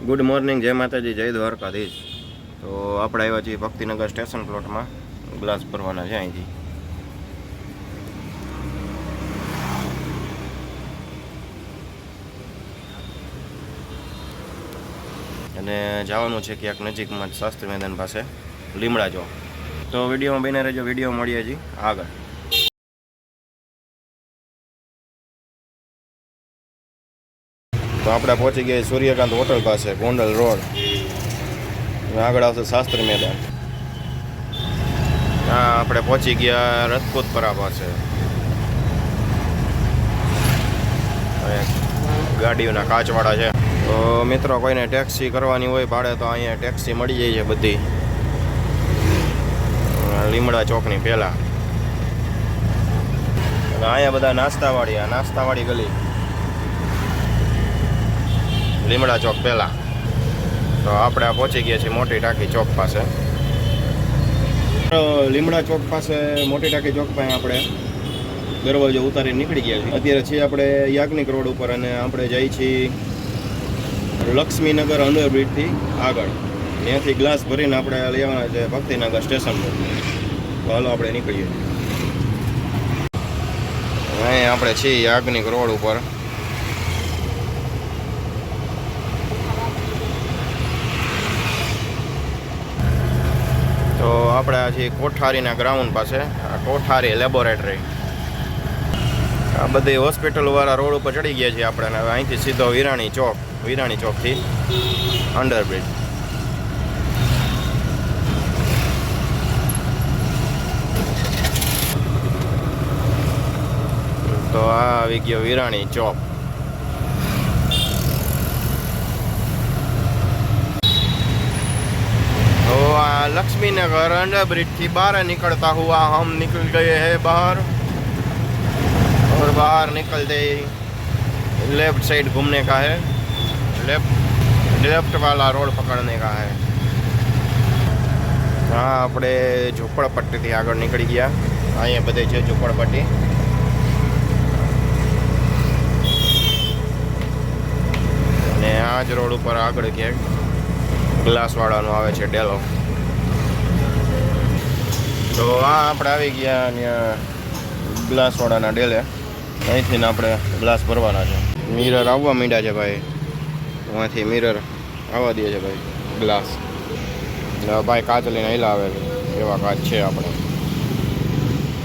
Good morning, જય માતાજી, જય દ્વારકાધીશ. તો આપણે આવ્યા છીએ ભક્તિનગર સ્ટેશન પ્લોટમાં ગ્લાસ ભરવાના છે અહીંથી. અને જવાનું છે ક્યાંક નજીકમાં શાસ્ત્રી મેદાન પાસે લીમડા ચોક. તો વિડીયોમાં બને રહેજો, વિડીયો મળીએ છીએ આગળ. તો આપણે પહોંચી ગયા સૂર્યકાંત હોટલ પાસે, ગોંડલ રોડ. આગળ આવશે શાસ્ત્રી મેદાન. હા, આપણે પહોંચી ગયા રજપૂતપરા પાસે. ગાડીઓના કાચવાળા છે. તો મિત્રો, કોઈને ટેક્સી કરવાની હોય ભાડે તો અહીંયા ટેક્સી મળી જાય છે બધી, લીમડા ચોકની પહેલાં. અને અહીંયા બધા નાસ્તાવાળી, આ નાસ્તાવાળી ગલી લીમડા ચોક પહેલાં. તો આપણે પહોંચી ગયા છીએ મોટી ટાંકી ચોક પાસે. લીમડા ચોક પાસે મોટી ટાંકી ચોક પાસે આપણે દરવાજો ઉતારીને નીકળી ગયા છીએ. અત્યારે છીએ આપણે યાજ્ઞિક રોડ ઉપર અને આપણે જઈએ છીએ લક્ષ્મીનગર અંડરબ્રિજથી આગળ. ત્યાંથી ગ્લાસ ભરીને આપણે લેવાના છે ભક્તિનગર સ્ટેશન પર. તો હાલો આપણે નીકળીએ. અહીં આપણે છીએ યાજ્ઞિક રોડ ઉપર. તો આપણે આ છીએ કોઠારીના ગ્રાઉન્ડ પાસે, આ કોઠારી લેબોરેટરી. આ બધી હોસ્પિટલવાળા રોડ ઉપર ચડી ગયા છીએ આપણે. હવે અહીંથી સીધો વિરાણી ચોકથી અંડરબ્રિજ. તો આ આવી ગયો વિરાણી ચોક. लक्ष्मीनगर अंडरब्रिज थी बाहर निकलता हुआ हम निकल गए हैं बाहर. और बाहर निकलते ही लेफ्ट साइड घूमने का है, लेफ्ट वाला रोड पकड़ने का है. हाँ, આપણે ઝૂંપડપટ્ટીથી આગળ નીકળી ગયા. અહીંયા બધે છે ઝૂંપડપટ્ટી. અને આ જ રોડ ઉપર આગળ ક્યાંક ગ્લાસવાળાનો આવે છે ડેલો. તો આ આપણે આવી ગયા ત્યાં ગ્લાસવાળાના ડેલે. અહીંથી આપણે ગ્લાસ ભરવાના છે. મિરર આવવા માંડ્યા છે ભાઈ. અહીંથી મિરર આવવા દે છે ભાઈ ગ્લાસ. ભાઈ કાચ લઈને હેલા આવે છે, એવા કાચ છે આપણે.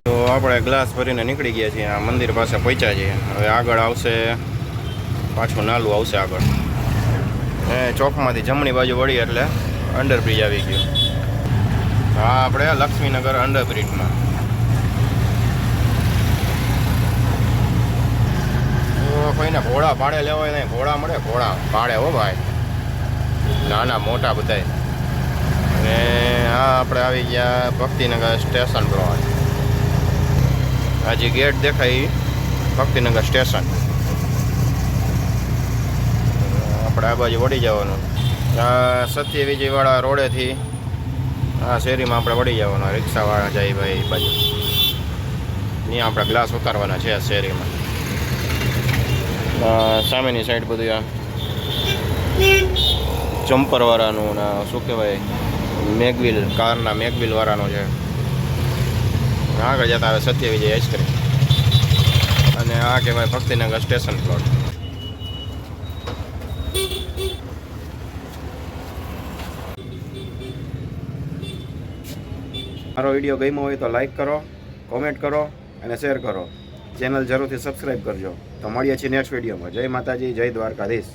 તો આપણે ગ્લાસ ભરીને નીકળી ગયા છીએ. આ મંદિર પાસે પહોંચ્યા છીએ. હવે આગળ આવશે, પાછું નાલું આવશે આગળ. ચોકમાંથી જમણી બાજુ વળી એટલે અંડરબ્રિજ આવી ગયો. હા, આપણે લક્ષ્મીનગર અંડરબ્રિજમાં. કોઈને ઘોડા ભાડે લેવા હોય નહીં, ઘોડા મળે, ઘોડા ભાડે હો ભાઈ, નાના મોટા બધાય. અને હા, આપણે આવી ગયા ભક્તિનગર સ્ટેશન પર. હજી ગેટ દેખાય ભક્તિનગર સ્ટેશન. આપણે આ બાજુ વળી જવાનું. આ સત્ય વિજયવાળા રોડેથી આ શેરીમાં આપણે વળી જવાનું. રિક્ષાવાળા જાય ભાઈ બાજુ. અહીંયા આપણે ગ્લાસ ઉતારવાના છે આ શેરીમાં. સામેની સાઈડ બધું આ જમ્પરવાળાનું ને શું કહેવાય, મેગવિલ, કારના મેગવિલવાળાનું છે. આગળ જતા આવે સત્ય વિજય આઈસ્ક્રીમ. અને આ કહેવાય ભક્તિનગર સ્ટેશન પ્લોટ. મારો વિડીયો ગમ્યો હોય તો લાઈક કરો, કોમેન્ટ કરો અને શેર કરો. ચેનલ જરૂરથી સબસ્ક્રાઈબ કરજો. તો મળીએ છીએ નેક્સ્ટ વિડીયોમાં. જય માતાજી, જય દ્વારકાધીશ.